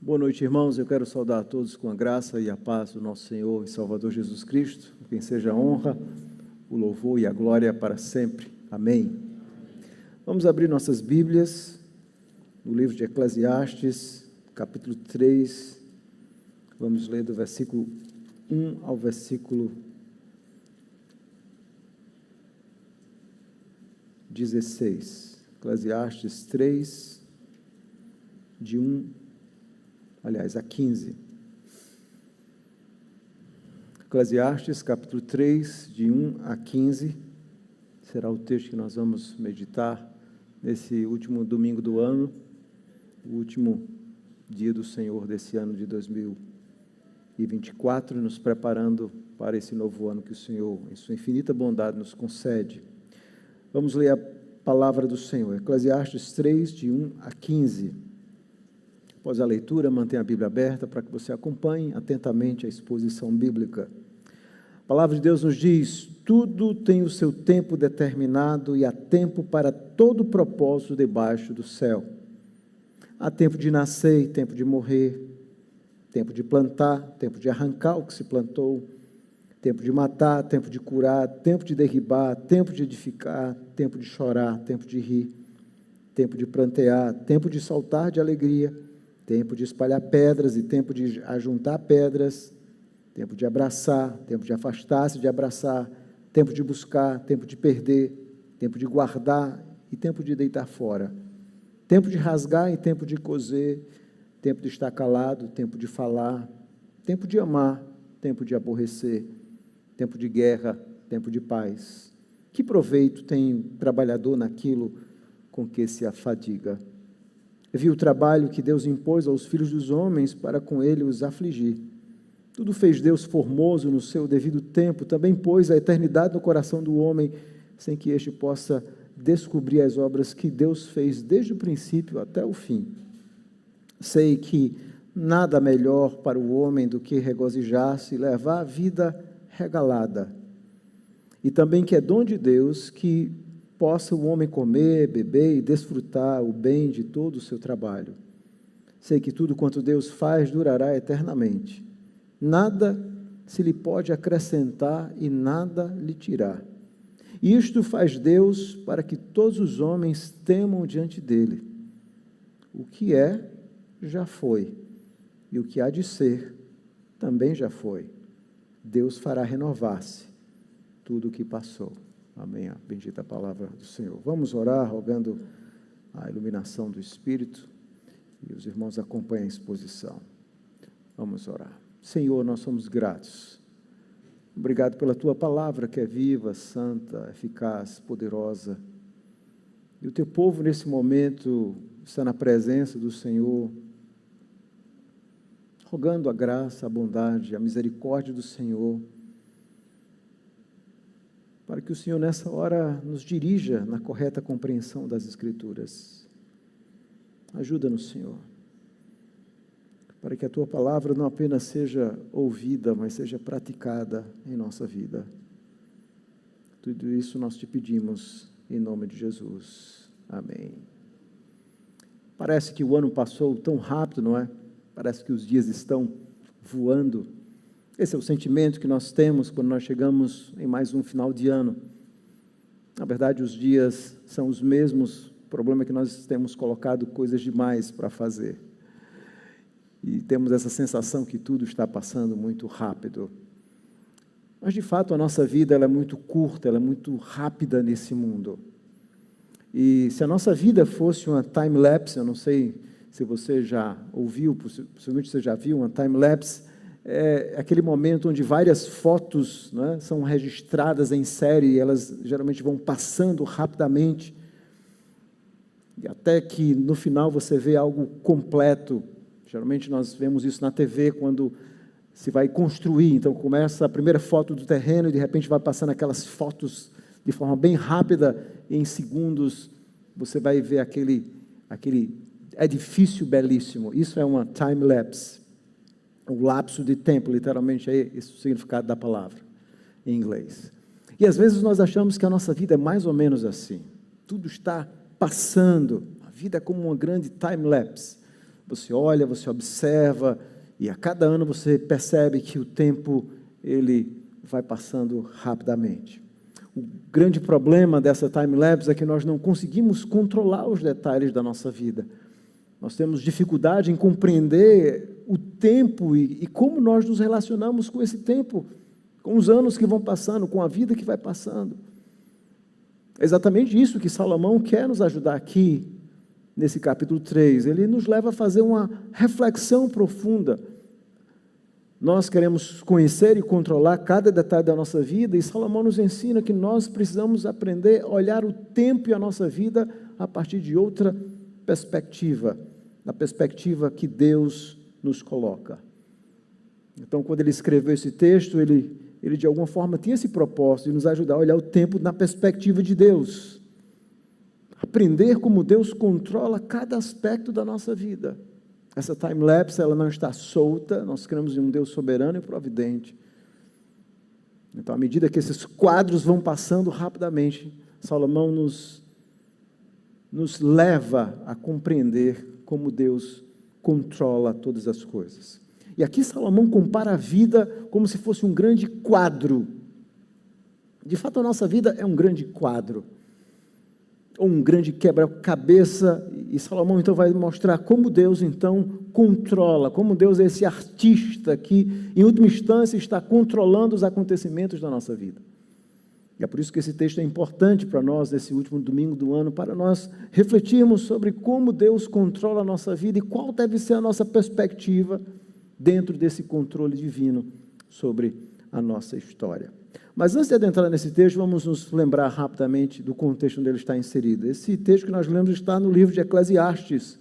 Boa noite, irmãos. Eu quero saudar a todos com a graça e a paz do nosso Senhor e Salvador Jesus Cristo, a quem seja a honra, o louvor e a glória para sempre. Amém. Vamos abrir nossas Bíblias no livro de Eclesiastes, capítulo 3. Vamos ler do versículo 1 ao versículo 16. Eclesiastes 3, de 1 a 15. Eclesiastes, capítulo 3, de 1 a 15, será o texto que nós vamos meditar nesse último domingo do ano, o último dia do Senhor desse ano de 2024, nos preparando para esse novo ano que o Senhor, em sua infinita bondade, nos concede. Vamos ler a palavra do Senhor, Eclesiastes 3, de 1 a 15. Após a leitura, mantenha a Bíblia aberta para que você acompanhe atentamente a exposição bíblica. A palavra de Deus nos diz: tudo tem o seu tempo determinado e há tempo para todo propósito debaixo do céu. Há tempo de nascer e tempo de morrer, tempo de plantar, tempo de arrancar o que se plantou, tempo de matar, tempo de curar, tempo de derribar, tempo de edificar, tempo de chorar, tempo de rir, tempo de prantear, tempo de saltar de alegria, tempo de espalhar pedras e tempo de ajuntar pedras, tempo de abraçar, tempo de afastar-se de abraçar, tempo de buscar, tempo de perder, tempo de guardar e tempo de deitar fora, tempo de rasgar e tempo de coser, tempo de estar calado, tempo de falar, tempo de amar, tempo de aborrecer, tempo de guerra, tempo de paz. Que proveito tem o trabalhador naquilo com que se afadiga? Vi o trabalho que Deus impôs aos filhos dos homens para com ele os afligir. Tudo fez Deus formoso no seu devido tempo, também pôs a eternidade no coração do homem, sem que este possa descobrir as obras que Deus fez desde o princípio até o fim. Sei que nada melhor para o homem do que regozijar-se e levar a vida regalada. E também que é dom de Deus que possa o homem comer, beber e desfrutar o bem de todo o seu trabalho. Sei que tudo quanto Deus faz durará eternamente. Nada se lhe pode acrescentar e nada lhe tirar. Isto faz Deus para que todos os homens temam diante dele. O que é, já foi, e o que há de ser, também já foi. Deus fará renovar-se tudo o que passou. Amém. A bendita palavra do Senhor. Vamos orar, rogando a iluminação do Espírito, e os irmãos acompanhem a exposição. Vamos orar. Senhor, nós somos gratos. Obrigado pela Tua palavra, que é viva, santa, eficaz, poderosa. E o Teu povo, nesse momento, está na presença do Senhor, rogando a graça, a bondade, a misericórdia do Senhor, para que o Senhor, nessa hora, nos dirija na correta compreensão das Escrituras. Ajuda-nos, Senhor, para que a Tua palavra não apenas seja ouvida, mas seja praticada em nossa vida. Tudo isso nós te pedimos, em nome de Jesus. Amém. Parece que o ano passou tão rápido, não é? Parece que os dias estão voando. Esse é o sentimento que nós temos quando nós chegamos em mais um final de ano. Na verdade, os dias são os mesmos, o problema é que nós temos colocado coisas demais para fazer. E temos essa sensação que tudo está passando muito rápido. Mas, de fato, a nossa vida ela é muito curta, ela é muito rápida nesse mundo. E se a nossa vida fosse uma time-lapse, eu não sei se você já ouviu, possivelmente você já viu uma time-lapse, é aquele momento onde várias fotos, né, são registradas em série, e elas geralmente vão passando rapidamente, e até que no final você vê algo completo. Geralmente nós vemos isso na TV quando se vai construir, então começa a primeira foto do terreno e de repente vai passando aquelas fotos de forma bem rápida, e em segundos você vai ver aquele edifício belíssimo. Isso é uma time-lapse. O lapso de tempo, literalmente, é esse o significado da palavra, em inglês. E às vezes nós achamos que a nossa vida é mais ou menos assim. Tudo está passando. A vida é como uma grande time-lapse. Você olha, você observa, e a cada ano você percebe que o tempo, ele vai passando rapidamente. O grande problema dessa time-lapse é que nós não conseguimos controlar os detalhes da nossa vida. Nós temos dificuldade em compreender o tempo e como nós nos relacionamos com esse tempo, com os anos que vão passando, com a vida que vai passando. É exatamente isso que Salomão quer nos ajudar aqui, nesse capítulo 3. Ele nos leva a fazer uma reflexão profunda. Nós queremos conhecer e controlar cada detalhe da nossa vida, e Salomão nos ensina que nós precisamos aprender a olhar o tempo e a nossa vida a partir de outra perspectiva, na perspectiva que Deus nos coloca. Então, quando ele escreveu esse texto, ele de alguma forma tinha esse propósito de nos ajudar a olhar o tempo na perspectiva de Deus. Aprender como Deus controla cada aspecto da nossa vida. Essa time-lapse, ela não está solta, nós cremos em um Deus soberano e providente. Então, à medida que esses quadros vão passando rapidamente, Salomão nos leva a compreender como Deus controla todas as coisas. E aqui Salomão compara a vida como se fosse um grande quadro. De fato, a nossa vida é um grande quadro, ou um grande quebra-cabeça, e Salomão então vai mostrar como Deus então controla, como Deus é esse artista que, em última instância, está controlando os acontecimentos da nossa vida. E é por isso que esse texto é importante para nós, nesse último domingo do ano, para nós refletirmos sobre como Deus controla a nossa vida e qual deve ser a nossa perspectiva dentro desse controle divino sobre a nossa história. Mas antes de adentrar nesse texto, vamos nos lembrar rapidamente do contexto onde ele está inserido. Esse texto que nós lemos está no livro de Eclesiastes,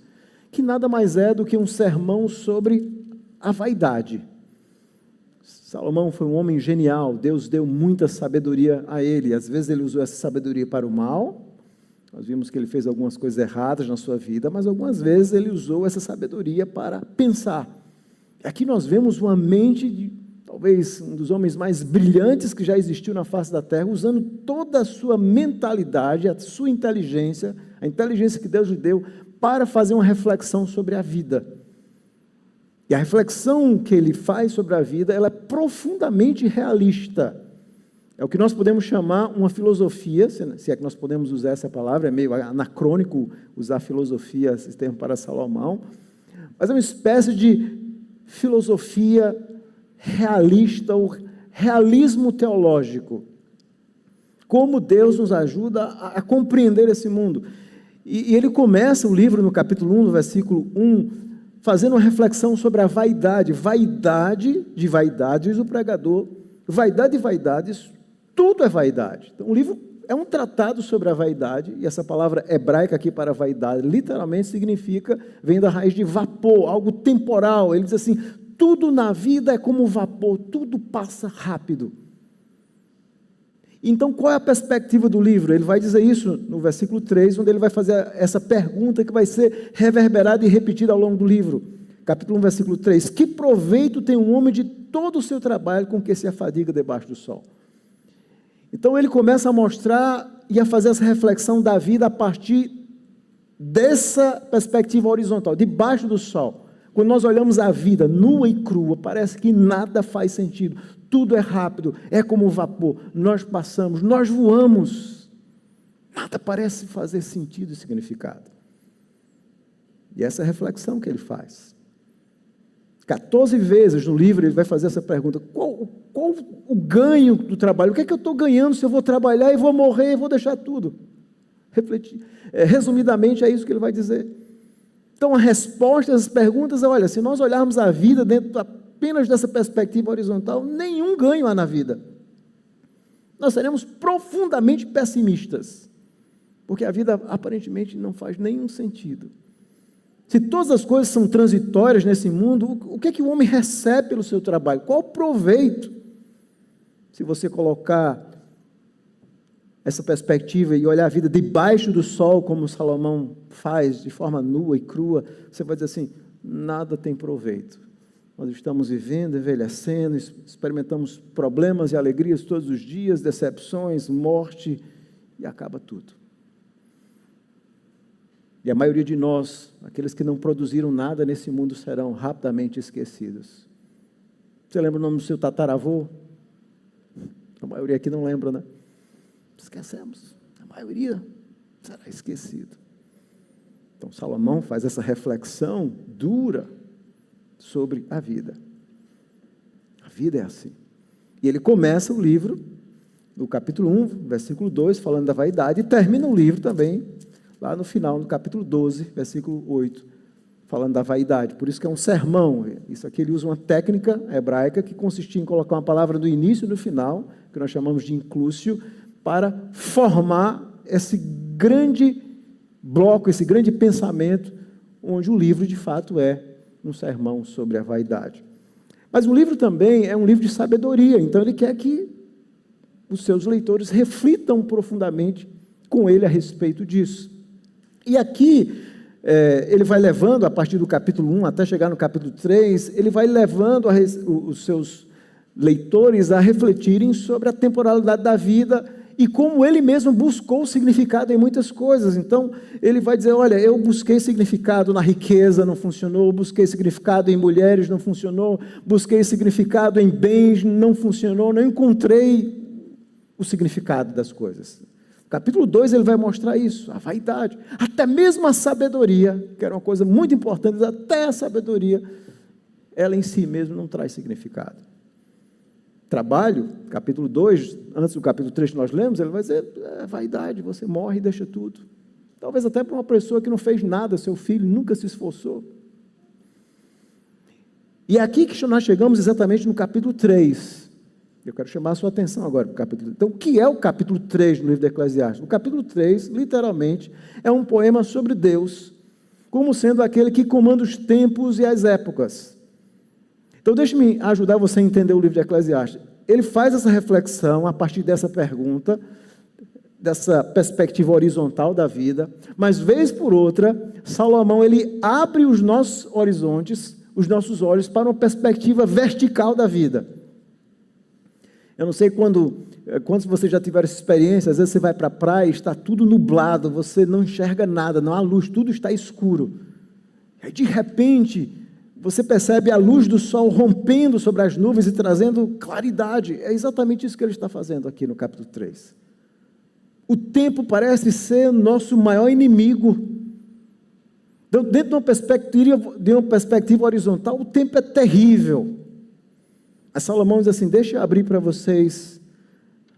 que nada mais é do que um sermão sobre a vaidade. Salomão foi um homem genial, Deus deu muita sabedoria a ele. Às vezes ele usou essa sabedoria para o mal, nós vimos que ele fez algumas coisas erradas na sua vida, mas algumas vezes ele usou essa sabedoria para pensar. Aqui nós vemos uma mente de talvez um dos homens mais brilhantes que já existiu na face da terra, usando toda a sua mentalidade, a sua inteligência, a inteligência que Deus lhe deu, para fazer uma reflexão sobre a vida. E a reflexão que ele faz sobre a vida, ela é profundamente realista. É o que nós podemos chamar uma filosofia, se é que nós podemos usar essa palavra, é meio anacrônico usar filosofia, esse termo para Salomão, mas é uma espécie de filosofia realista, o realismo teológico. Como Deus nos ajuda a compreender esse mundo. E ele começa o livro no capítulo 1, no versículo 1, fazendo uma reflexão sobre a vaidade. Vaidade de vaidade, diz o pregador. Vaidade de vaidades, tudo é vaidade. Então, o livro é um tratado sobre a vaidade, e essa palavra hebraica aqui para vaidade, literalmente significa, vem da raiz de vapor, algo temporal. Ele diz assim, tudo na vida é como vapor, tudo passa rápido. Então, qual é a perspectiva do livro? Ele vai dizer isso no versículo 3, onde ele vai fazer essa pergunta que vai ser reverberada e repetida ao longo do livro. Capítulo 1, versículo 3. Que proveito tem um homem de todo o seu trabalho com que se afadiga debaixo do sol? Então, ele começa a mostrar e a fazer essa reflexão da vida a partir dessa perspectiva horizontal, debaixo do sol. Quando nós olhamos a vida nua e crua, parece que nada faz sentido. Tudo é rápido, é como vapor. Nós passamos, nós voamos. Nada parece fazer sentido e significado. E essa é a reflexão que ele faz. 14 vezes no livro ele vai fazer essa pergunta. Qual o ganho do trabalho? O que é que eu estou ganhando se eu vou trabalhar e vou morrer e vou deixar tudo? Refletir. Resumidamente é isso que ele vai dizer. Então, a resposta a essas perguntas é, olha, se nós olharmos a vida dentro apenas dessa perspectiva horizontal, nenhum ganho há na vida. Nós seremos profundamente pessimistas, porque a vida aparentemente não faz nenhum sentido. Se todas as coisas são transitórias nesse mundo, o que é que o homem recebe pelo seu trabalho? Qual o proveito? Se você colocar essa perspectiva e olhar a vida debaixo do sol, como Salomão faz, de forma nua e crua, você vai dizer assim, nada tem proveito. Nós estamos vivendo, envelhecendo, experimentamos problemas e alegrias todos os dias, decepções, morte, e acaba tudo. E a maioria de nós, aqueles que não produziram nada nesse mundo, serão rapidamente esquecidos. Você lembra o nome do seu tataravô? A maioria aqui não lembra, né? Esquecemos. A maioria será esquecido. Então, Salomão faz essa reflexão dura sobre a vida. A vida é assim. E ele começa o livro, no capítulo 1, versículo 2, falando da vaidade, e termina o livro também, lá no final, no capítulo 12, versículo 8, falando da vaidade. Por isso que é um sermão. Isso aqui ele usa uma técnica hebraica que consistia em colocar uma palavra do início e no final, que nós chamamos de inclúcio, para formar esse grande bloco, esse grande pensamento, onde o livro, de fato, é um sermão sobre a vaidade. Mas o livro também é um livro de sabedoria, então ele quer que os seus leitores reflitam profundamente com ele a respeito disso. E aqui, ele vai levando, a partir do capítulo 1 até chegar no capítulo 3, ele vai levando os seus leitores a refletirem sobre a temporalidade da vida e como ele mesmo buscou significado em muitas coisas. Então, ele vai dizer, olha, eu busquei significado na riqueza, não funcionou, busquei significado em mulheres, não funcionou, busquei significado em bens, não funcionou, não encontrei o significado das coisas. No capítulo 2 ele vai mostrar isso, a vaidade, até mesmo a sabedoria, que era uma coisa muito importante, até a sabedoria, ela em si mesma não traz significado. Trabalho, capítulo 2, antes do capítulo 3 que nós lemos, ele vai dizer, vaidade, você morre e deixa tudo. Talvez até para uma pessoa que não fez nada, seu filho nunca se esforçou. E é aqui que nós chegamos exatamente no capítulo 3. Eu quero chamar a sua atenção agora para o capítulo 3. Então, o que é o capítulo 3 do livro de Eclesiastes? O capítulo 3, literalmente, é um poema sobre Deus, como sendo aquele que comanda os tempos e as épocas. Então, deixe-me ajudar você a entender o livro de Eclesiastes. Ele faz essa reflexão a partir dessa pergunta, dessa perspectiva horizontal da vida, mas, vez por outra, Salomão, ele abre os nossos horizontes, os nossos olhos para uma perspectiva vertical da vida. Eu não sei quantos vocês já tiveram essa experiência, às vezes você vai para a praia e está tudo nublado, você não enxerga nada, não há luz, tudo está escuro. E aí, de repente, você percebe a luz do sol rompendo sobre as nuvens e trazendo claridade. É exatamente isso que ele está fazendo aqui no capítulo 3. O tempo parece ser o nosso maior inimigo. Então, dentro de uma perspectiva horizontal, o tempo é terrível. A Salomão diz assim, deixa eu abrir para vocês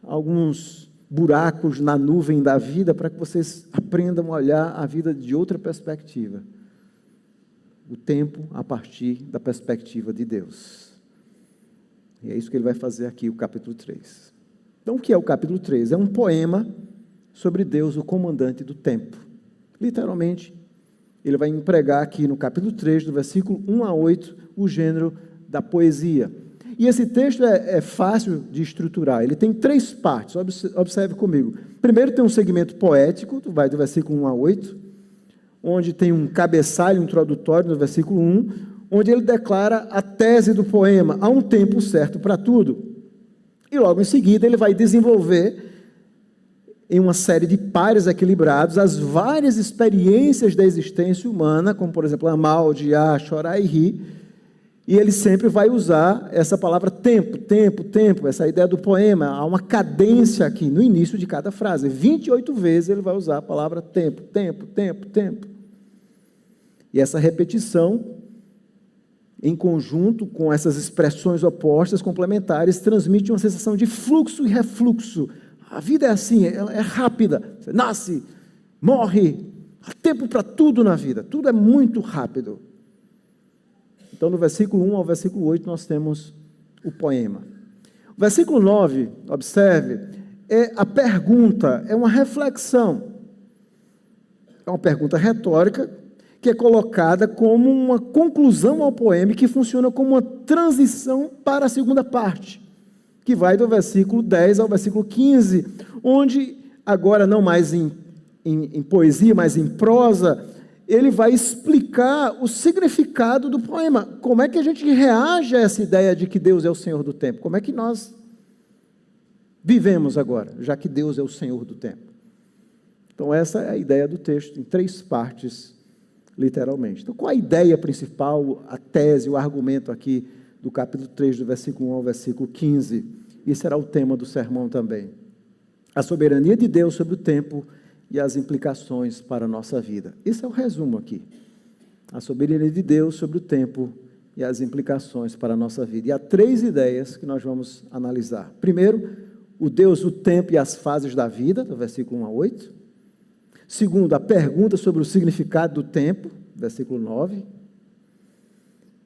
alguns buracos na nuvem da vida para que vocês aprendam a olhar a vida de outra perspectiva. O tempo a partir da perspectiva de Deus. E é isso que ele vai fazer aqui, o capítulo 3. Então, o que é o capítulo 3? É um poema sobre Deus, o comandante do tempo. Literalmente, ele vai empregar aqui no capítulo 3, do versículo 1 a 8, o gênero da poesia. E esse texto é fácil de estruturar. Ele tem 3 partes, observe comigo. Primeiro tem um segmento poético, vai do versículo 1 a 8, onde tem um cabeçalho introdutório no versículo 1, onde ele declara a tese do poema, há um tempo certo para tudo. E logo em seguida ele vai desenvolver, em uma série de pares equilibrados, as várias experiências da existência humana, como por exemplo, amar, odiar, chorar e rir, e ele sempre vai usar essa palavra tempo, tempo, tempo, essa ideia do poema, há uma cadência aqui no início de cada frase, 28 vezes ele vai usar a palavra tempo, tempo, tempo, tempo. E essa repetição, em conjunto com essas expressões opostas, complementares, transmite uma sensação de fluxo e refluxo. A vida é assim, ela é rápida, você nasce, morre, há tempo para tudo na vida, tudo é muito rápido. Então, no versículo 1 ao versículo 8, nós temos o poema. O versículo 9, observe, é a pergunta, é uma reflexão. É uma pergunta retórica, que é colocada como uma conclusão ao poema, que funciona como uma transição para a segunda parte, que vai do versículo 10 ao versículo 15, onde, agora não mais em poesia, mas em prosa, ele vai explicar o significado do poema. Como é que a gente reage a essa ideia de que Deus é o Senhor do tempo? Como é que nós vivemos agora, já que Deus é o Senhor do tempo? Então, essa é a ideia do texto, em 3 partes, literalmente. Então, qual a ideia principal, a tese, o argumento aqui do capítulo 3, do versículo 1 ao versículo 15? E será o tema do sermão também. A soberania de Deus sobre o tempo e as implicações para a nossa vida. Esse é o resumo aqui. A soberania de Deus sobre o tempo e as implicações para a nossa vida. E há 3 ideias que nós vamos analisar. Primeiro, o Deus, o tempo e as fases da vida, do versículo 1 a 8. Segundo, a pergunta sobre o significado do tempo, versículo 9.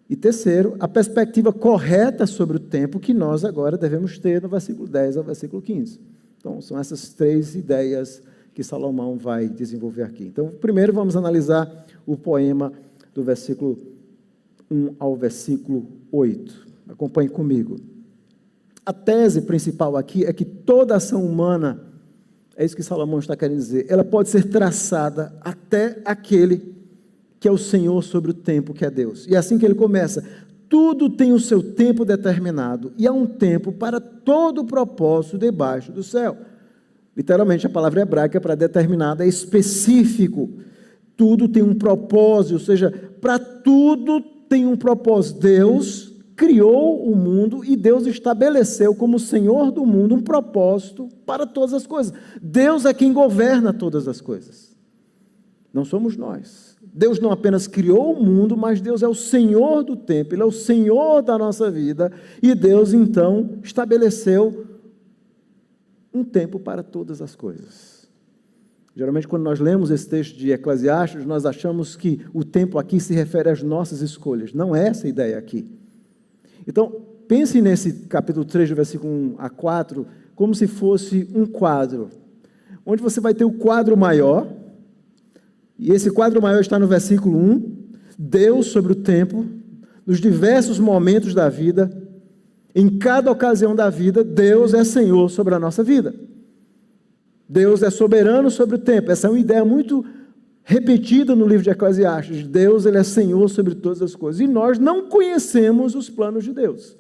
E terceiro, a perspectiva correta sobre o tempo que nós agora devemos ter no versículo 10 ao versículo 15. Então, são essas 3 ideias que Salomão vai desenvolver aqui. Então, primeiro vamos analisar o poema do versículo 1 ao versículo 8. Acompanhe comigo. A tese principal aqui é que toda ação humana, é isso que Salomão está querendo dizer, ela pode ser traçada até aquele que é o Senhor sobre o tempo, que é Deus. E é assim que ele começa: tudo tem o seu tempo determinado, e há um tempo para todo o propósito debaixo do céu. Literalmente, a palavra hebraica para determinado é específico. Tudo tem um propósito, ou seja, para tudo tem um propósito. Deus criou o mundo e Deus estabeleceu como Senhor do mundo um propósito para todas as coisas. Deus é quem governa todas as coisas. Não somos nós. Deus não apenas criou o mundo, mas Deus é o Senhor do tempo, Ele é o Senhor da nossa vida, e Deus, então, estabeleceu um tempo para todas as coisas. Geralmente, quando nós lemos esse texto de Eclesiastes, nós achamos que o tempo aqui se refere às nossas escolhas. Não é essa a ideia aqui. Então, pense nesse capítulo 3, do versículo 1 a 4, como se fosse um quadro, onde você vai ter o quadro maior, e esse quadro maior está no versículo 1, Deus sobre o tempo, nos diversos momentos da vida, em cada ocasião da vida, Deus é Senhor sobre a nossa vida. Deus é soberano sobre o tempo. Essa é uma ideia muito repetida no livro de Eclesiastes. Deus, Ele é Senhor sobre todas as coisas. E nós não conhecemos os planos de Deus.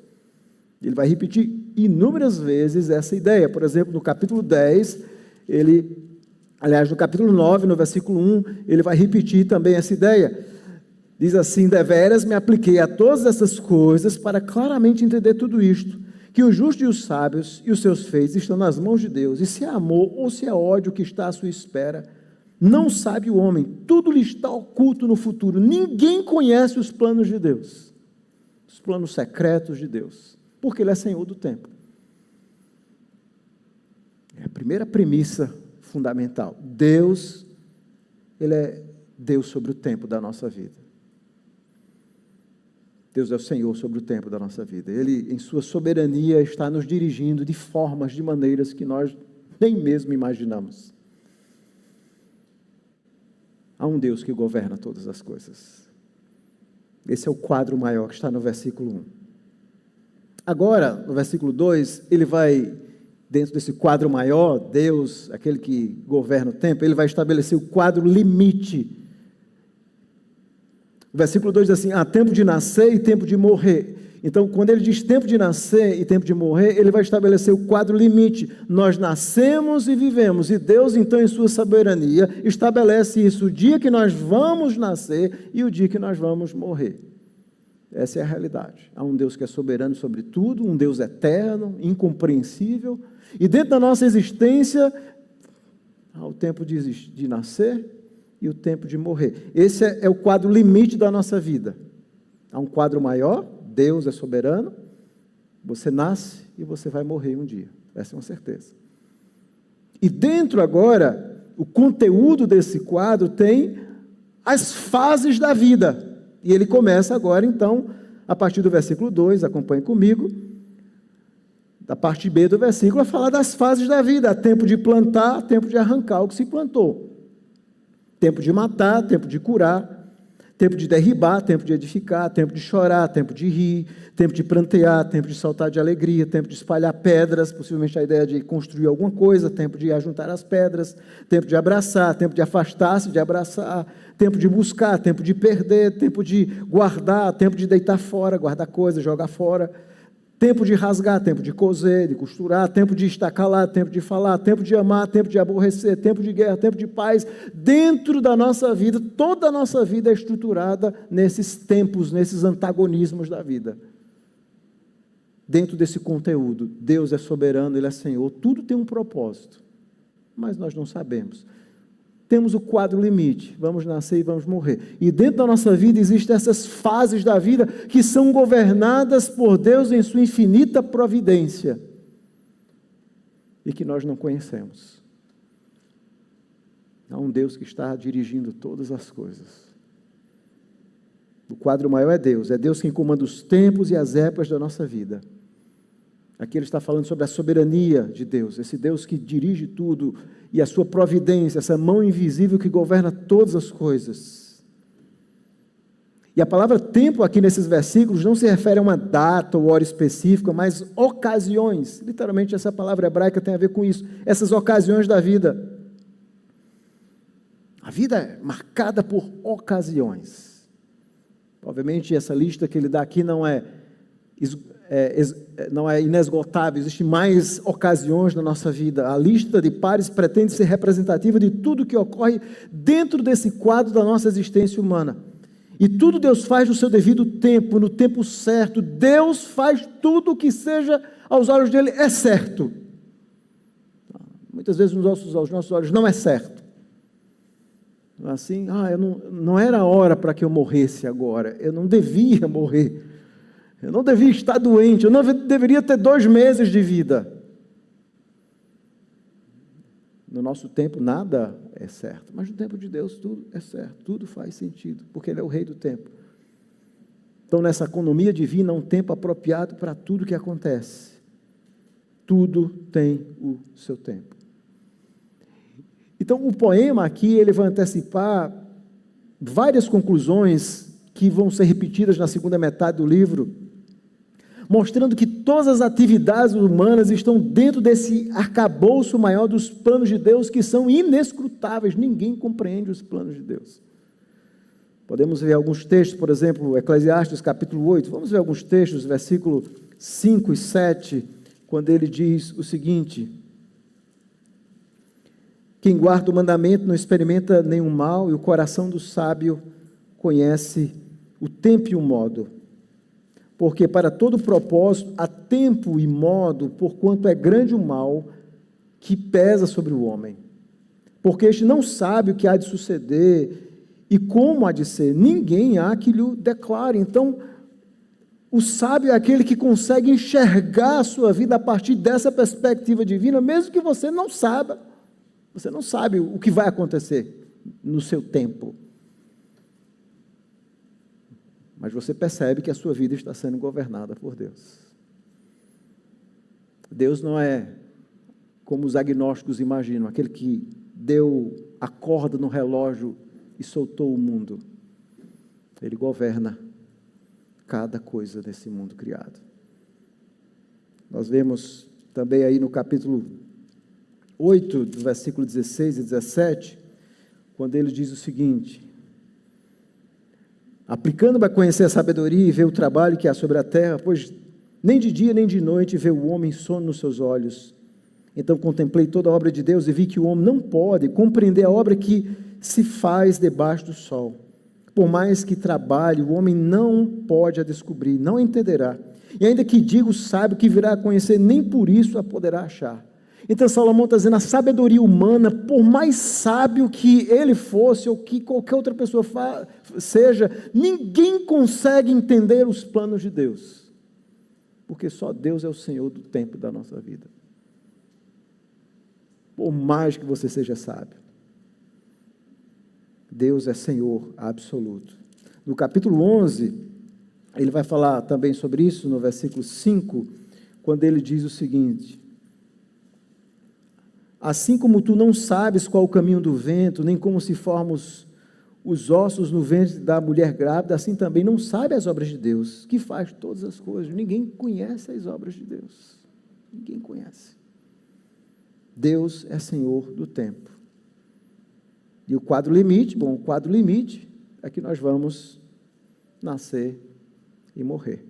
Ele vai repetir inúmeras vezes essa ideia. Por exemplo, no capítulo 10, no capítulo 9, no versículo 1, ele vai repetir também essa ideia. Diz assim: deveras me apliquei a todas essas coisas para claramente entender tudo isto, que o justo e os sábios e os seus feitos estão nas mãos de Deus, e se é amor ou se é ódio que está à sua espera, não sabe o homem, tudo lhe está oculto no futuro. Ninguém conhece os planos de Deus, os planos secretos de Deus, porque Ele é Senhor do tempo. É a primeira premissa fundamental. Deus, Ele é Deus sobre o tempo da nossa vida. Deus é o Senhor sobre o tempo da nossa vida. Ele, em sua soberania, está nos dirigindo de formas, de maneiras que nós nem mesmo imaginamos. Há um Deus que governa todas as coisas. Esse é o quadro maior que está no versículo 1. Agora, no versículo 2, ele vai, dentro desse quadro maior, Deus, aquele que governa o tempo, ele vai estabelecer o quadro limite. O versículo 2 diz assim: há tempo de nascer e tempo de morrer. Então, quando ele diz tempo de nascer e tempo de morrer, ele vai estabelecer o quadro limite. Nós nascemos e vivemos, e Deus, então, em sua soberania, estabelece isso, o dia que nós vamos nascer e o dia que nós vamos morrer. Essa é a realidade. Há um Deus que é soberano sobre tudo, um Deus eterno, incompreensível, e dentro da nossa existência, há o tempo de nascer e o tempo de morrer. Esse é o quadro limite da nossa vida. Há um quadro maior, Deus é soberano, você nasce e você vai morrer um dia. Essa é uma certeza. E dentro agora, o conteúdo desse quadro tem as fases da vida. E ele começa agora, então, a partir do versículo 2, acompanhe comigo, da parte B do versículo, a falar das fases da vida. Há tempo de plantar, tempo de arrancar o que se plantou. Tempo de matar, tempo de curar, tempo de derribar, tempo de edificar, tempo de chorar, tempo de rir, tempo de prantear, tempo de saltar de alegria, tempo de espalhar pedras, possivelmente a ideia de construir alguma coisa, tempo de ajuntar as pedras, tempo de abraçar, tempo de afastar-se de abraçar, tempo de buscar, tempo de perder, tempo de guardar, tempo de deitar fora, guardar coisas, jogar fora, Tempo de rasgar, tempo de coser, de costurar, tempo de estar calado, tempo de falar, tempo de amar, tempo de aborrecer, tempo de guerra, tempo de paz. Dentro da nossa vida, toda a nossa vida é estruturada nesses tempos, nesses antagonismos da vida. Dentro desse conteúdo, Deus é soberano, Ele é Senhor, tudo tem um propósito, mas nós não sabemos. Temos o quadro limite, vamos nascer e vamos morrer. E dentro da nossa vida existem essas fases da vida que são governadas por Deus em sua infinita providência e que nós não conhecemos. Há um Deus que está dirigindo todas as coisas. O quadro maior é Deus quem comanda os tempos e as épocas da nossa vida. Aqui ele está falando sobre a soberania de Deus, esse Deus que dirige tudo e a sua providência, essa mão invisível que governa todas as coisas. E a palavra tempo aqui nesses versículos não se refere a uma data ou hora específica, mas ocasiões. Literalmente essa palavra hebraica tem a ver com isso, essas ocasiões da vida. A vida é marcada por ocasiões. Obviamente essa lista que ele dá aqui não é inesgotável, existem mais ocasiões na nossa vida. A lista de pares pretende ser representativa de tudo que ocorre dentro desse quadro da nossa existência humana. E tudo Deus faz no seu devido tempo, no tempo certo. Deus faz tudo o que seja aos olhos dele é certo. Muitas vezes aos nossos olhos não é certo. Assim, não era a hora para que eu morresse agora, eu não devia morrer. Eu não devia estar doente, eu não deveria ter 2 meses de vida. No nosso tempo nada é certo, mas no tempo de Deus tudo é certo, tudo faz sentido, porque Ele é o Rei do tempo. Então nessa economia divina há um tempo apropriado para tudo que acontece. Tudo tem o seu tempo. Então o poema aqui ele vai antecipar várias conclusões que vão ser repetidas na segunda metade do livro, mostrando que todas as atividades humanas estão dentro desse arcabouço maior dos planos de Deus, que são inescrutáveis, ninguém compreende os planos de Deus. Podemos ver alguns textos, por exemplo, Eclesiastes capítulo 8, vamos ver alguns textos, versículo 5 e 7, quando ele diz o seguinte: quem guarda o mandamento não experimenta nenhum mal, e o coração do sábio conhece o tempo e o modo. Porque para todo propósito há tempo e modo, porquanto é grande o mal que pesa sobre o homem. Porque este não sabe o que há de suceder e como há de ser, ninguém há que lhe declare. Então, o sábio é aquele que consegue enxergar a sua vida a partir dessa perspectiva divina, mesmo que você não saiba. Você não sabe o que vai acontecer no seu tempo. Mas você percebe que a sua vida está sendo governada por Deus. Deus não é como os agnósticos imaginam, aquele que deu a corda no relógio e soltou o mundo. Ele governa cada coisa desse mundo criado. Nós vemos também aí no capítulo 8, do versículo 16 e 17, quando ele diz o seguinte: aplicando para conhecer a sabedoria e ver o trabalho que há sobre a terra, pois nem de dia nem de noite vê o homem sono nos seus olhos. Então contemplei toda a obra de Deus e vi que o homem não pode compreender a obra que se faz debaixo do sol. Por mais que trabalhe, o homem não pode a descobrir, não a entenderá. E ainda que diga o sábio que virá a conhecer, nem por isso a poderá achar. Então Salomão está dizendo, a sabedoria humana, por mais sábio que ele fosse, ou que qualquer outra pessoa seja, ninguém consegue entender os planos de Deus, porque só Deus é o Senhor do tempo da nossa vida. Por mais que você seja sábio, Deus é Senhor absoluto. No capítulo 11, ele vai falar também sobre isso, no versículo 5, quando ele diz o seguinte: assim como tu não sabes qual o caminho do vento, nem como se formam os ossos no ventre da mulher grávida, assim também não sabe as obras de Deus, que faz todas as coisas. Ninguém conhece as obras de Deus. Ninguém conhece. Deus é Senhor do tempo. E o quadro limite, o quadro limite é que nós vamos nascer e morrer.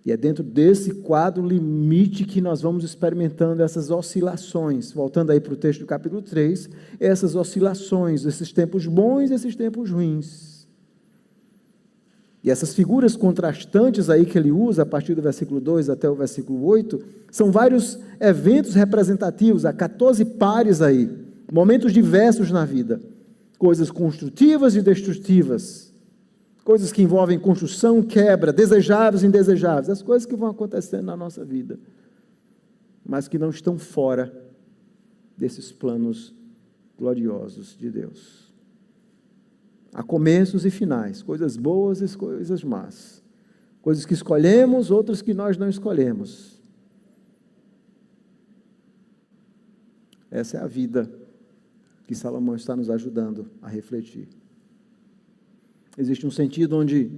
E é dentro desse quadro limite que nós vamos experimentando essas oscilações. Voltando aí para o texto do capítulo 3, essas oscilações, esses tempos bons e esses tempos ruins. E essas figuras contrastantes aí que ele usa, a partir do versículo 2 até o versículo 8, são vários eventos representativos, há 14 pares aí, momentos diversos na vida. Coisas construtivas e destrutivas, coisas que envolvem construção, quebra, desejáveis e indesejáveis, as coisas que vão acontecendo na nossa vida, mas que não estão fora desses planos gloriosos de Deus. Há começos e finais, coisas boas e coisas más, coisas que escolhemos, outras que nós não escolhemos. Essa é a vida que Salomão está nos ajudando a refletir. Existe um sentido onde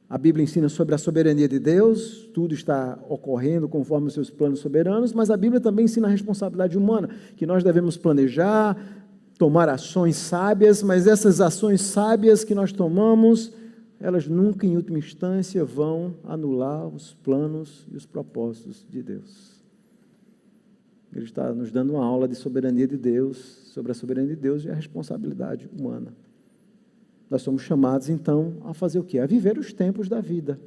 a Bíblia ensina sobre a soberania de Deus, tudo está ocorrendo conforme os seus planos soberanos, mas a Bíblia também ensina a responsabilidade humana, que nós devemos planejar, tomar ações sábias, mas essas ações sábias que nós tomamos, elas nunca, em última instância, vão anular os planos e os propósitos de Deus. Ele está nos dando uma aula de soberania de Deus, sobre a soberania de Deus e a responsabilidade humana. Nós somos chamados, então, a fazer o quê? A viver os tempos da vida.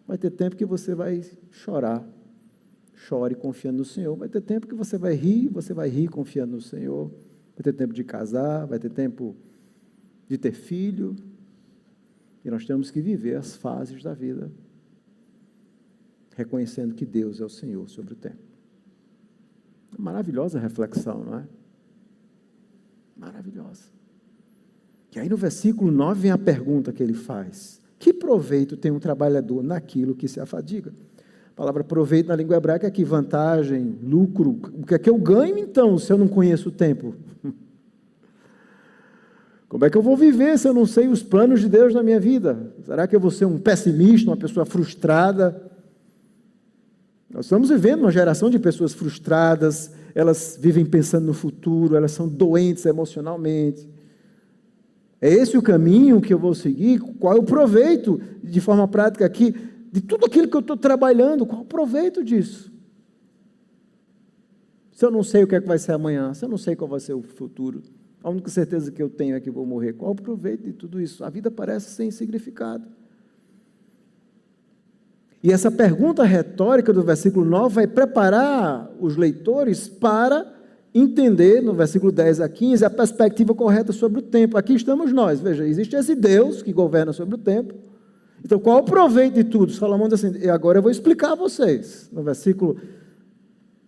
Vai ter tempo que você vai chorar, chore confiando no Senhor. Vai ter tempo que você vai rir confiando no Senhor. Vai ter tempo de casar, vai ter tempo de ter filho. E nós temos que viver as fases da vida, reconhecendo que Deus é o Senhor sobre o tempo. Maravilhosa reflexão, não é? Maravilhosa. E aí no versículo 9 vem a pergunta que ele faz: que proveito tem um trabalhador naquilo que se afadiga? A palavra proveito na língua hebraica é aqui vantagem, lucro. O que é que eu ganho então, se eu não conheço o tempo? Como é que eu vou viver se eu não sei os planos de Deus na minha vida? Será que eu vou ser um pessimista, uma pessoa frustrada? Nós estamos vivendo uma geração de pessoas frustradas, elas vivem pensando no futuro, elas são doentes emocionalmente. É esse o caminho que eu vou seguir? Qual é o proveito, de forma prática aqui, de tudo aquilo que eu estou trabalhando? Qual é o proveito disso? Se eu não sei o que é que vai ser amanhã, se eu não sei qual vai ser o futuro, a única certeza que eu tenho é que vou morrer. Qual é o proveito de tudo isso? A vida parece sem significado. E essa pergunta retórica do versículo 9 vai preparar os leitores para entender, no versículo 10 a 15, a perspectiva correta sobre o tempo. Aqui estamos nós, veja, existe esse Deus que governa sobre o tempo. Então, qual é o proveito de tudo? Salomão diz assim, e agora eu vou explicar a vocês, no versículo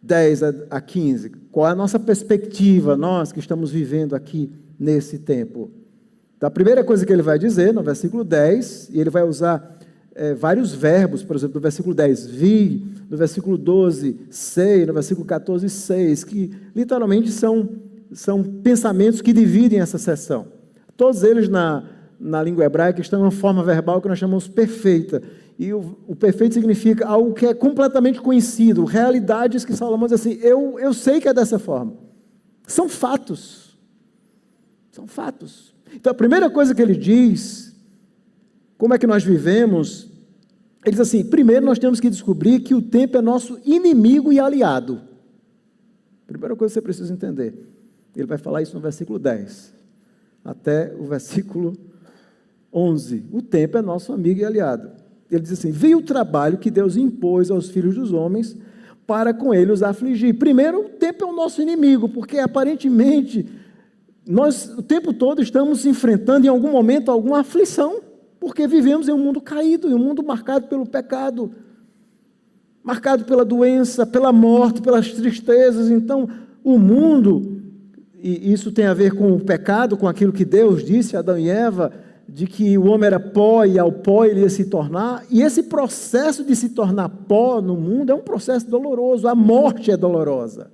10 a 15, qual é a nossa perspectiva, nós que estamos vivendo aqui nesse tempo. Então, a primeira coisa que ele vai dizer, no versículo 10, e ele vai usar vários verbos, por exemplo, no versículo 10, vi, no versículo 12, sei, no versículo 14, 6, que literalmente são pensamentos que dividem essa seção. Todos eles na língua hebraica estão em uma forma verbal que nós chamamos perfeita. E o perfeito significa algo que é completamente conhecido, realidades que Salomão diz assim, eu sei que é dessa forma. São fatos. São fatos. Então, a primeira coisa que ele diz, como é que nós vivemos? Ele diz assim, primeiro nós temos que descobrir que o tempo é nosso inimigo e aliado. Primeira coisa que você precisa entender. Ele vai falar isso no versículo 10, até o versículo 11. O tempo é nosso amigo e aliado. Ele diz assim, vi o trabalho que Deus impôs aos filhos dos homens para com ele os afligir. Primeiro, o tempo é o nosso inimigo, porque aparentemente nós o tempo todo estamos enfrentando em algum momento alguma aflição, porque vivemos em um mundo caído, em um mundo marcado pelo pecado, marcado pela doença, pela morte, pelas tristezas. Então, o mundo, e isso tem a ver com o pecado, com aquilo que Deus disse a Adão e Eva, de que o homem era pó e ao pó ele ia se tornar, e esse processo de se tornar pó no mundo é um processo doloroso, a morte é dolorosa.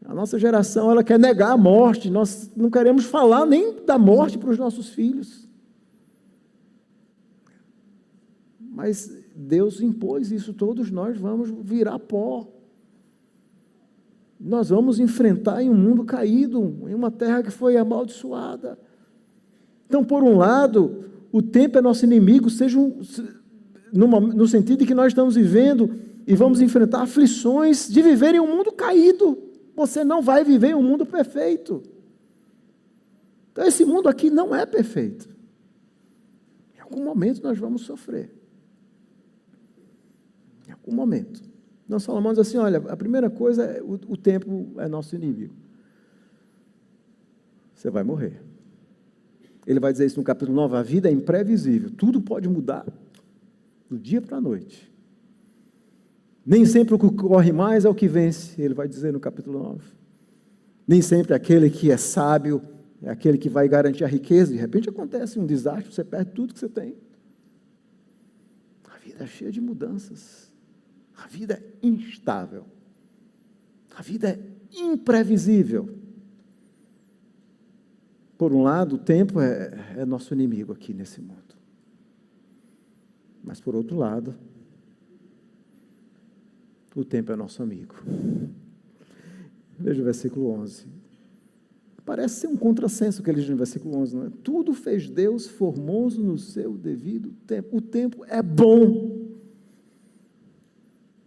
A nossa geração, ela quer negar a morte, nós não queremos falar nem da morte para os nossos filhos. Mas Deus impôs isso, todos nós vamos virar pó. Nós vamos enfrentar em um mundo caído, em uma terra que foi amaldiçoada. Então, por um lado, o tempo é nosso inimigo, no sentido de que nós estamos vivendo e vamos enfrentar aflições de viver em um mundo caído. Você não vai viver em um mundo perfeito. Então esse mundo aqui não é perfeito. Em algum momento nós vamos sofrer. Em algum momento. Então Salomão diz assim, olha, a primeira coisa é o tempo é nosso inimigo. Você vai morrer. Ele vai dizer isso no capítulo 9, a vida é imprevisível, tudo pode mudar do dia para a noite. Nem sempre o que corre mais é o que vence, ele vai dizer no capítulo 9. Nem sempre aquele que é sábio é aquele que vai garantir a riqueza. De repente acontece um desastre, você perde tudo que você tem. A vida é cheia de mudanças. A vida é instável. A vida é imprevisível. Por um lado, o tempo é nosso inimigo aqui nesse mundo. Mas, por outro lado, o tempo é nosso amigo. Veja o versículo 11. Parece ser um contrassenso o que ele diz no versículo 11, não é? Tudo fez Deus formoso no seu devido tempo. O tempo é bom.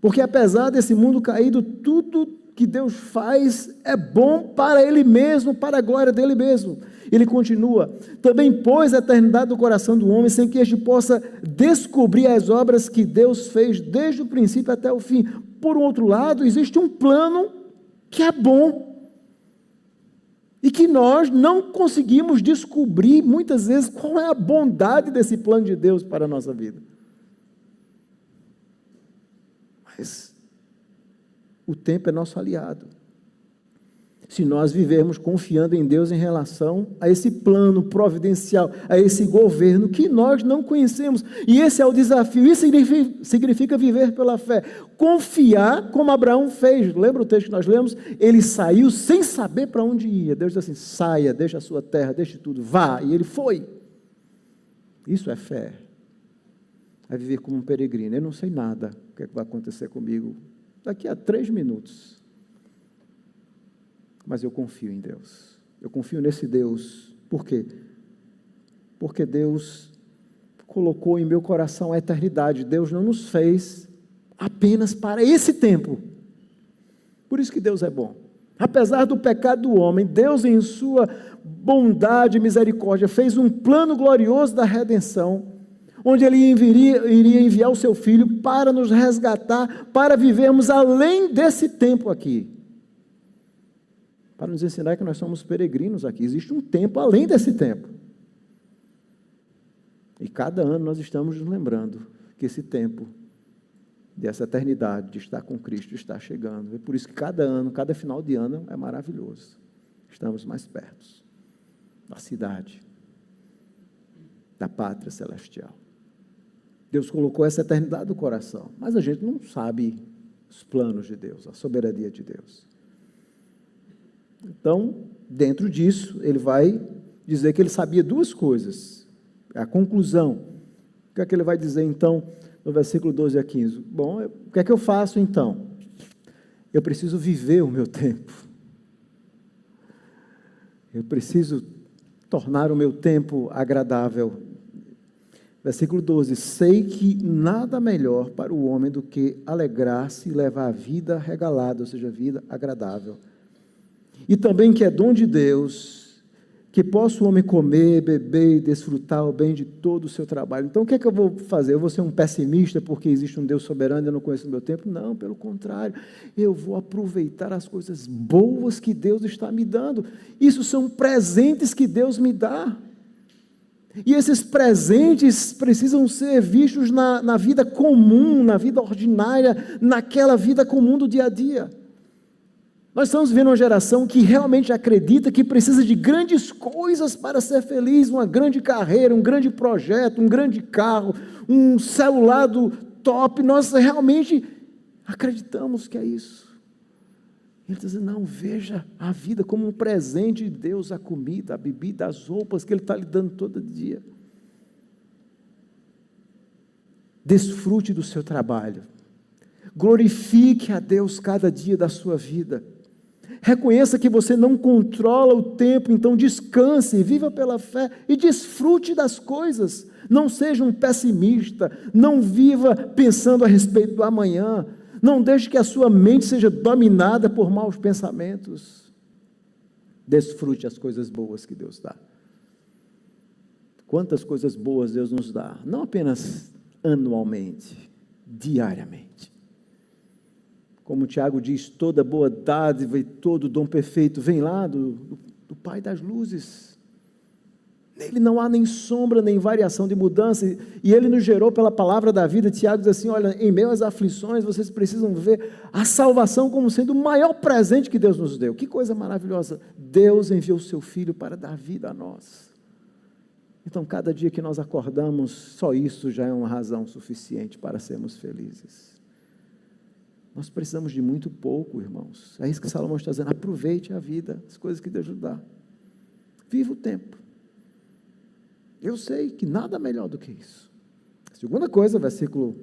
Porque apesar desse mundo caído, tudo que Deus faz é bom para Ele mesmo, para a glória dEle mesmo. Ele continua, também pôs a eternidade no coração do homem, sem que este possa descobrir as obras que Deus fez desde o princípio até o fim. Por um outro lado, existe um plano que é bom, e que nós não conseguimos descobrir, muitas vezes, qual é a bondade desse plano de Deus para a nossa vida. Mas o tempo é nosso aliado. Se nós vivermos confiando em Deus em relação a esse plano providencial, a esse governo que nós não conhecemos. E esse é o desafio. Isso significa viver pela fé. Confiar como Abraão fez. Lembra o texto que nós lemos? Ele saiu sem saber para onde ia. Deus disse assim, saia, deixa a sua terra, deixe tudo, vá. E ele foi. Isso é fé. É viver como um peregrino. Eu não sei nada o que vai acontecer comigo daqui a 3 minutos. Mas eu confio em Deus. Eu confio nesse Deus. Por quê? Porque Deus colocou em meu coração a eternidade. Deus não nos fez apenas para esse tempo. Por isso que Deus é bom. Apesar do pecado do homem, Deus em sua bondade e misericórdia fez um plano glorioso da redenção, onde Ele iria enviar o seu Filho para nos resgatar, para vivermos além desse tempo aqui. Para nos ensinar que nós somos peregrinos aqui. Existe um tempo além desse tempo. E cada ano nós estamos nos lembrando que esse tempo, dessa eternidade, de estar com Cristo, está chegando. É por isso que cada ano, cada final de ano é maravilhoso. Estamos mais perto da cidade, da pátria celestial. Deus colocou essa eternidade no coração, mas a gente não sabe os planos de Deus, a soberania de Deus. Então, dentro disso, ele vai dizer que ele sabia 2 coisas. A conclusão. O que é que ele vai dizer, então, no versículo 12 a 15? Bom, o que é que eu faço, então? Eu preciso viver o meu tempo. Eu preciso tornar o meu tempo agradável. Versículo 12. Sei que nada melhor para o homem do que alegrar-se e levar a vida regalada, ou seja, vida agradável. E também que é dom de Deus, que possa o homem comer, beber e desfrutar o bem de todo o seu trabalho. Então, o que é que eu vou fazer? Eu vou ser um pessimista porque existe um Deus soberano e eu não conheço o meu tempo? Não, pelo contrário. Eu vou aproveitar as coisas boas que Deus está me dando. Isso são presentes que Deus me dá. E esses presentes precisam ser vistos na vida comum, na vida ordinária, naquela vida comum do dia a dia. Nós estamos vivendo uma geração que realmente acredita que precisa de grandes coisas para ser feliz, uma grande carreira, um grande projeto, um grande carro, um celular do top. Nós realmente acreditamos que é isso. Ele diz, não, veja a vida como um presente de Deus, a comida, a bebida, as roupas que Ele está lhe dando todo dia. Desfrute do seu trabalho. Glorifique a Deus cada dia da sua vida. Reconheça que você não controla o tempo, então descanse, viva pela fé e desfrute das coisas. Não seja um pessimista, não viva pensando a respeito do amanhã, não deixe que a sua mente seja dominada por maus pensamentos. Desfrute as coisas boas que Deus dá. Quantas coisas boas Deus nos dá, não apenas anualmente, diariamente. Como o Tiago diz, toda boa dádiva e todo dom perfeito vem lá do Pai das luzes. Nele não há nem sombra, nem variação de mudança, e Ele nos gerou pela palavra da vida. Tiago diz assim, olha, em meio às aflições, vocês precisam ver a salvação como sendo o maior presente que Deus nos deu. Que coisa maravilhosa, Deus enviou o seu Filho para dar vida a nós. Então, cada dia que nós acordamos, só isso já é uma razão suficiente para sermos felizes. Nós precisamos de muito pouco, irmãos. É isso que Salomão está dizendo, aproveite a vida, as coisas que Deus nos dá. Viva o tempo. Eu sei que nada melhor do que isso. Segunda coisa, versículo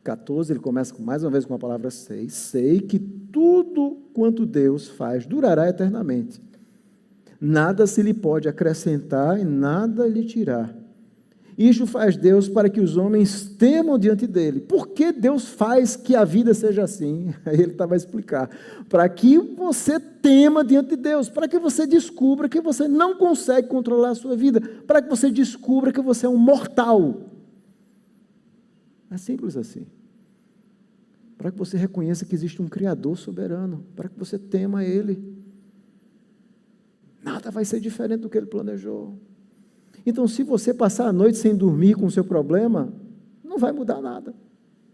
14, ele começa mais uma vez com a palavra sei. Sei que tudo quanto Deus faz durará eternamente. Nada se lhe pode acrescentar e nada lhe tirar. Isto faz Deus para que os homens temam diante dele. Por que Deus faz que a vida seja assim? Aí ele vai explicar. Para que você tema diante de Deus, para que você descubra que você não consegue controlar a sua vida, para que você descubra que você é um mortal. É simples assim. Para que você reconheça que existe um Criador soberano, para que você tema Ele. Nada vai ser diferente do que Ele planejou. Então, se você passar a noite sem dormir com o seu problema, não vai mudar nada.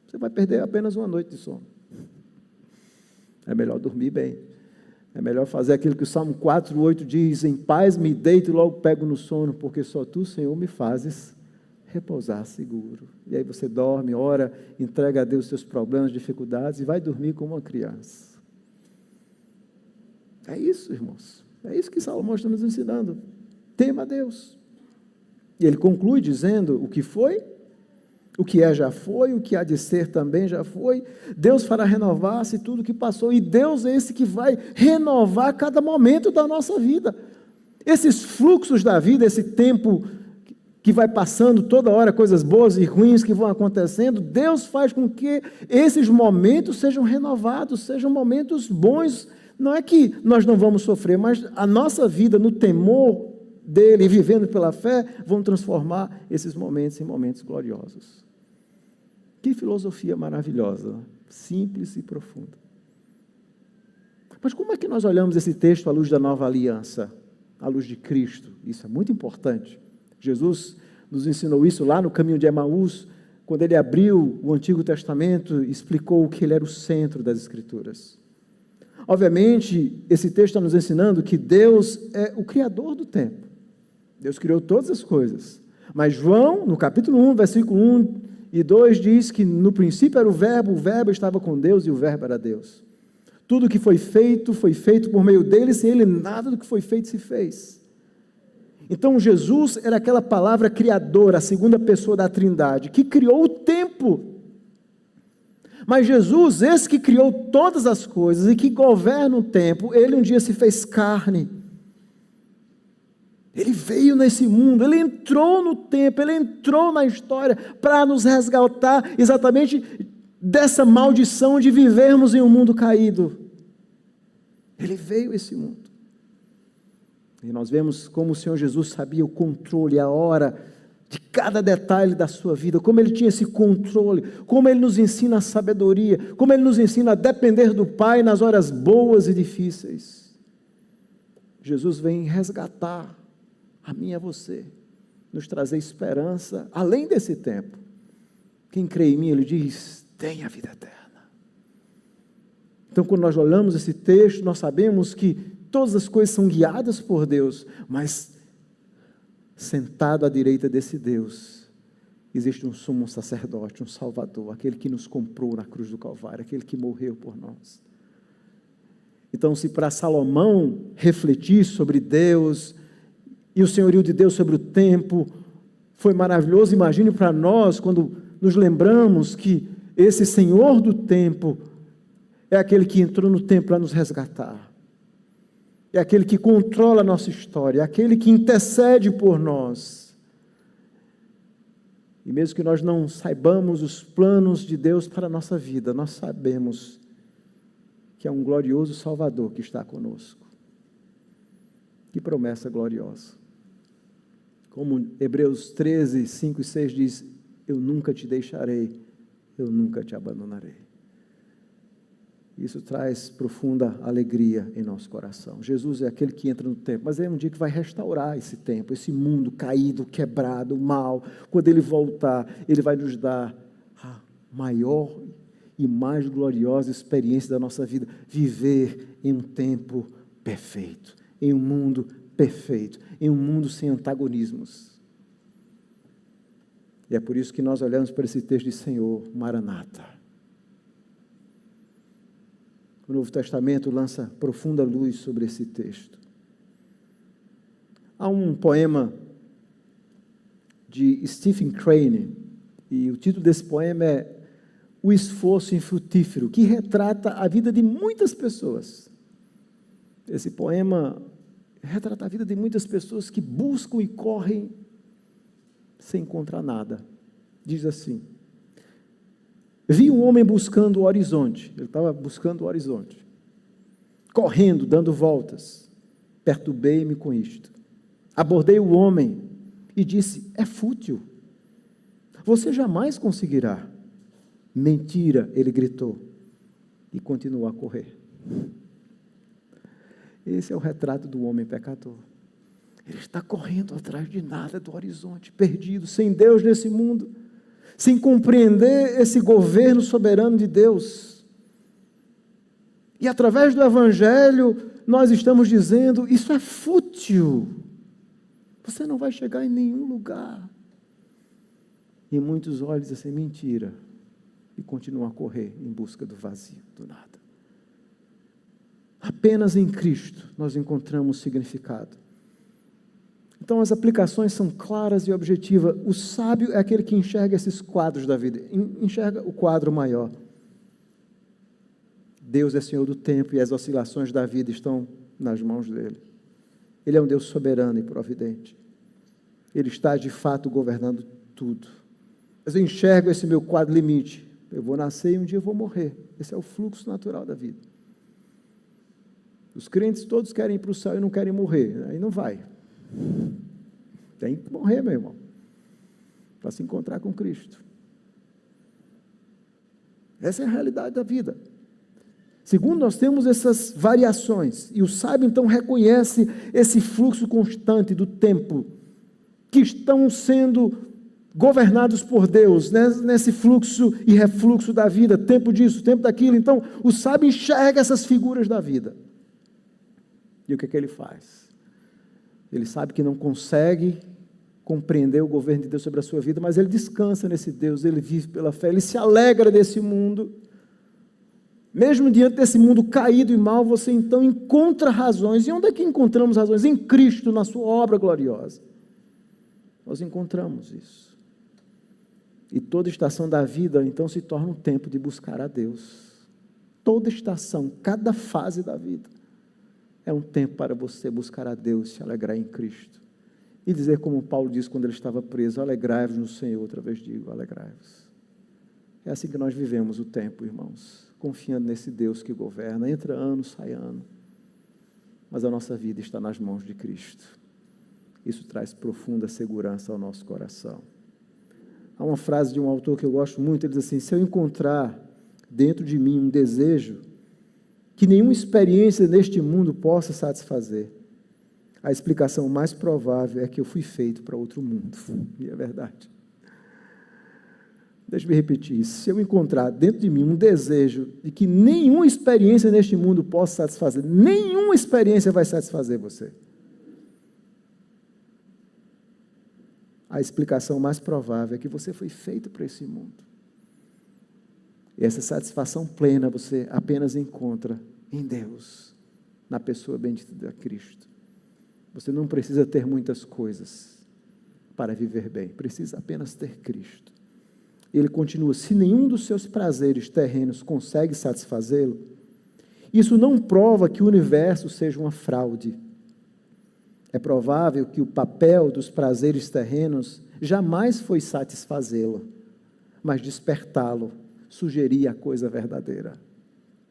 Você vai perder apenas uma noite de sono. É melhor dormir bem. É melhor fazer aquilo que o Salmo 4:8 diz, em paz me deito e logo pego no sono, porque só Tu, Senhor, me fazes repousar seguro. E aí você dorme, ora, entrega a Deus seus problemas, dificuldades e vai dormir como uma criança. É isso, irmãos. É isso que Salomão está nos ensinando. Tema a Deus. E ele conclui dizendo o que foi, o que é já foi, o que há de ser também já foi. Deus fará renovar-se tudo que passou, e Deus é esse que vai renovar cada momento da nossa vida. Esses fluxos da vida, esse tempo que vai passando toda hora, coisas boas e ruins que vão acontecendo, Deus faz com que esses momentos sejam renovados, sejam momentos bons. Não é que nós não vamos sofrer, mas a nossa vida no temor dele, vivendo pela fé, vão transformar esses momentos em momentos gloriosos. Que filosofia maravilhosa, simples e profunda. Mas como é que nós olhamos esse texto à luz da nova aliança, à luz de Cristo? Isso é muito importante. Jesus nos ensinou isso lá no caminho de Emaús, quando ele abriu o Antigo Testamento e explicou que ele era o centro das Escrituras. Obviamente, esse texto está nos ensinando que Deus é o Criador do tempo. Deus criou todas as coisas. Mas João, no capítulo 1, versículo 1 e 2, diz que no princípio era o Verbo estava com Deus e o Verbo era Deus. Tudo que foi feito por meio dele, sem ele nada do que foi feito se fez. Então Jesus era aquela palavra criadora, a segunda pessoa da Trindade, que criou o tempo. Mas Jesus, esse que criou todas as coisas e que governa o tempo, ele um dia se fez carne. Ele veio nesse mundo, ele entrou no tempo, ele entrou na história para nos resgatar exatamente dessa maldição de vivermos em um mundo caído. Ele veio a esse mundo. E nós vemos como o Senhor Jesus sabia o controle, a hora de cada detalhe da sua vida, como ele tinha esse controle, como ele nos ensina a sabedoria, como ele nos ensina a depender do Pai nas horas boas e difíceis. Jesus vem resgatar a mim e a você, nos trazer esperança, além desse tempo. Quem crê em mim, ele diz, tem a vida eterna. Então, quando nós olhamos esse texto, nós sabemos que todas as coisas são guiadas por Deus, mas sentado à direita desse Deus, existe um sumo sacerdote, um Salvador, aquele que nos comprou na cruz do Calvário, aquele que morreu por nós. Então, se para Salomão refletir sobre Deus e o senhorio de Deus sobre o tempo foi maravilhoso, imagine para nós, quando nos lembramos que esse Senhor do tempo é aquele que entrou no tempo para nos resgatar, é aquele que controla a nossa história, é aquele que intercede por nós. E mesmo que nós não saibamos os planos de Deus para a nossa vida, nós sabemos que é um glorioso Salvador que está conosco. Que promessa gloriosa. Como Hebreus 13, 5 e 6 diz, eu nunca te deixarei, eu nunca te abandonarei. Isso traz profunda alegria em nosso coração. Jesus é aquele que entra no templo, mas é um dia que vai restaurar esse templo, esse mundo caído, quebrado, mal. Quando Ele voltar, Ele vai nos dar a maior e mais gloriosa experiência da nossa vida, viver em um tempo perfeito, em um mundo perfeito, em um mundo sem antagonismos. E é por isso que nós olhamos para esse texto de Senhor, Maranata. O Novo Testamento lança profunda luz sobre esse texto. Há um poema de Stephen Crane, e o título desse poema é O Esforço Infrutífero, que retrata a vida de muitas pessoas. Esse poema retrata a vida de muitas pessoas que buscam e correm sem encontrar nada. Diz assim: vi um homem buscando o horizonte. Ele estava buscando o horizonte. Correndo, dando voltas. Perturbei-me com isto. Abordei o homem e disse, é fútil. Você jamais conseguirá. Mentira, ele gritou. E continuou a correr. Esse é o retrato do homem pecador. Ele está correndo atrás de nada do horizonte, perdido, sem Deus nesse mundo, sem compreender esse governo soberano de Deus. E através do Evangelho, nós estamos dizendo, isso é fútil. Você não vai chegar em nenhum lugar. E muitos olhos dizem assim, mentira. E continuam a correr em busca do vazio, do nada. Apenas em Cristo nós encontramos significado. Então as aplicações são claras e objetivas. O sábio é aquele que enxerga esses quadros da vida, enxerga o quadro maior. Deus é Senhor do tempo e as oscilações da vida estão nas mãos dele. Ele é um Deus soberano e providente. Ele está de fato governando tudo. Mas eu enxergo esse meu quadro limite. Eu vou nascer e um dia eu vou morrer. Esse é o fluxo natural da vida. Os crentes todos querem ir para o céu e não querem morrer. Aí não vai. Tem que morrer, meu irmão, para se encontrar com Cristo. Essa é a realidade da vida. Segundo, nós temos essas variações, e o sábio então reconhece esse fluxo constante do tempo, que estão sendo governados por Deus, né? Nesse fluxo e refluxo da vida, tempo disso, tempo daquilo. Então, o sábio enxerga essas figuras da vida. E o que é que ele faz? Ele sabe que não consegue compreender o governo de Deus sobre a sua vida, mas ele descansa nesse Deus, ele vive pela fé, ele se alegra desse mundo. Mesmo diante desse mundo caído e mal, você então encontra razões. E onde é que encontramos razões? Em Cristo, na sua obra gloriosa. Nós encontramos isso. E toda estação da vida, então, se torna um tempo de buscar a Deus. Toda estação, cada fase da vida, é um tempo para você buscar a Deus, se alegrar em Cristo. E dizer como Paulo disse quando ele estava preso, alegrai-vos no Senhor, outra vez digo, alegrai-vos. É assim que nós vivemos o tempo, irmãos, confiando nesse Deus que governa, entra ano, sai ano, mas a nossa vida está nas mãos de Cristo. Isso traz profunda segurança ao nosso coração. Há uma frase de um autor que eu gosto muito, ele diz assim, se eu encontrar dentro de mim um desejo que nenhuma experiência neste mundo possa satisfazer, a explicação mais provável é que eu fui feito para outro mundo. E é verdade. Deixa eu repetir isso. Se eu encontrar dentro de mim um desejo de que nenhuma experiência neste mundo possa satisfazer, nenhuma experiência vai satisfazer você. A explicação mais provável é que você foi feito para esse mundo. E essa satisfação plena você apenas encontra em Deus, na pessoa bendita de Cristo. Você não precisa ter muitas coisas para viver bem, precisa apenas ter Cristo. Ele continua, se nenhum dos seus prazeres terrenos consegue satisfazê-lo, isso não prova que o universo seja uma fraude. É provável que o papel dos prazeres terrenos jamais foi satisfazê-lo, mas despertá-lo, sugerir a coisa verdadeira.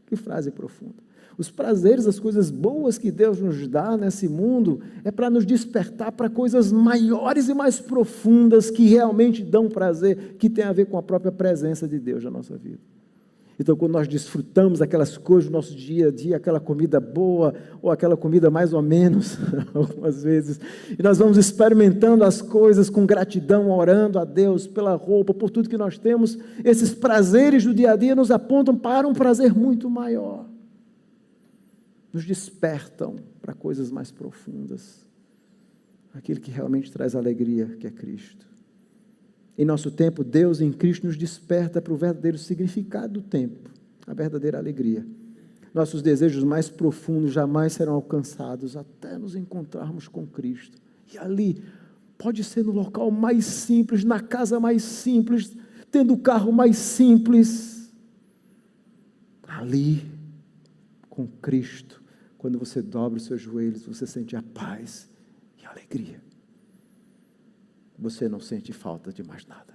Que frase profunda. Os prazeres, as coisas boas que Deus nos dá nesse mundo, é para nos despertar para coisas maiores e mais profundas, que realmente dão prazer, que tem a ver com a própria presença de Deus na nossa vida. Então, quando nós desfrutamos aquelas coisas do nosso dia a dia, aquela comida boa, ou aquela comida mais ou menos, algumas vezes, e nós vamos experimentando as coisas com gratidão, orando a Deus pela roupa, por tudo que nós temos, esses prazeres do dia a dia nos apontam para um prazer muito maior. Nos despertam para coisas mais profundas, aquilo que realmente traz alegria, que é Cristo. Em nosso tempo, Deus em Cristo nos desperta para o verdadeiro significado do tempo, a verdadeira alegria. Nossos desejos mais profundos jamais serão alcançados até nos encontrarmos com Cristo. E ali, pode ser no local mais simples, na casa mais simples, tendo o carro mais simples. Ali, com Cristo, quando você dobra os seus joelhos, você sente a paz e a alegria. Você não sente falta de mais nada.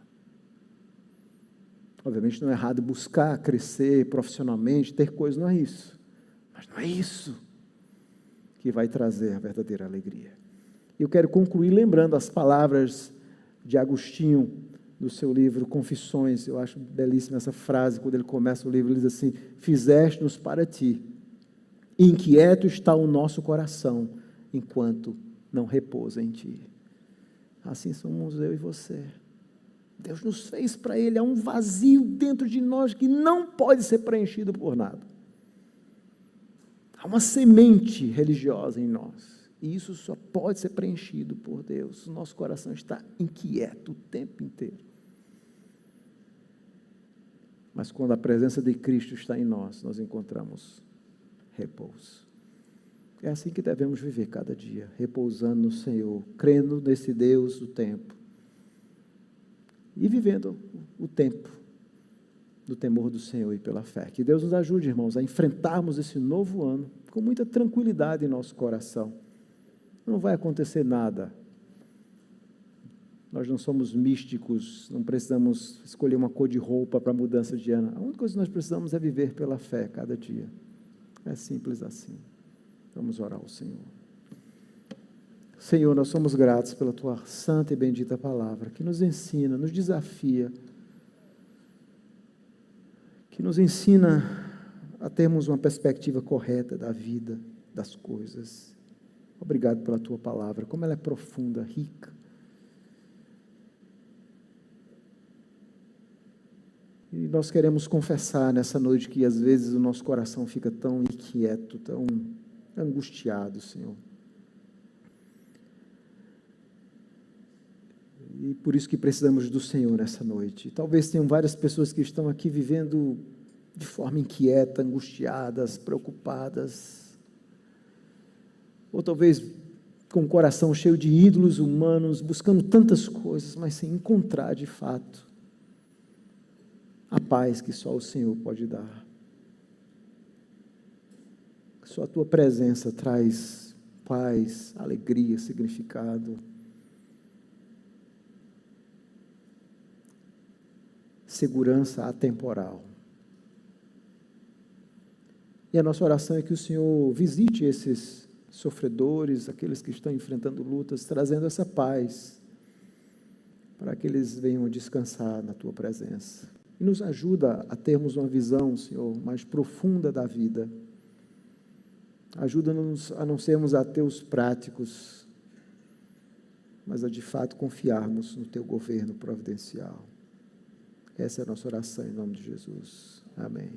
Obviamente não é errado buscar crescer profissionalmente, ter coisas, não é isso. Mas não é isso que vai trazer a verdadeira alegria. Eu quero concluir lembrando as palavras de Agostinho, do seu livro Confissões. Eu acho belíssima essa frase, quando ele começa o livro, ele diz assim: fizeste-nos para ti, inquieto está o nosso coração, enquanto não repousa em ti. Assim somos eu e você. Deus nos fez para Ele, há um vazio dentro de nós que não pode ser preenchido por nada. Há uma semente religiosa em nós, e isso só pode ser preenchido por Deus. O nosso coração está inquieto o tempo inteiro. Mas quando a presença de Cristo está em nós, nós encontramos repouso. É assim que devemos viver cada dia, repousando no Senhor, crendo nesse Deus do tempo e vivendo o tempo do temor do Senhor e pela fé. Que Deus nos ajude, irmãos, a enfrentarmos esse novo ano com muita tranquilidade em nosso coração. Não vai acontecer nada. Nós não somos místicos, não precisamos escolher uma cor de roupa para mudança de ano. A única coisa que nós precisamos é viver pela fé cada dia. É simples assim. Vamos orar ao Senhor. Senhor, nós somos gratos pela Tua santa e bendita palavra, que nos ensina, nos desafia, que nos ensina a termos uma perspectiva correta da vida, das coisas. Obrigado pela Tua palavra, como ela é profunda, rica. E nós queremos confessar nessa noite que às vezes o nosso coração fica tão inquieto, tão angustiado, Senhor. E por isso que precisamos do Senhor nessa noite. Talvez tenham várias pessoas que estão aqui vivendo de forma inquieta, angustiadas, preocupadas. Ou talvez com o coração cheio de ídolos humanos, buscando tantas coisas, mas sem encontrar de fato a paz que só o Senhor pode dar. Só a Tua presença traz paz, alegria, significado. Segurança atemporal. E a nossa oração é que o Senhor visite esses sofredores, aqueles que estão enfrentando lutas, trazendo essa paz, para que eles venham descansar na Tua presença. E nos ajuda a termos uma visão, Senhor, mais profunda da vida. Ajuda-nos a não sermos ateus práticos, mas a de fato confiarmos no Teu governo providencial. Essa é a nossa oração em nome de Jesus. Amém.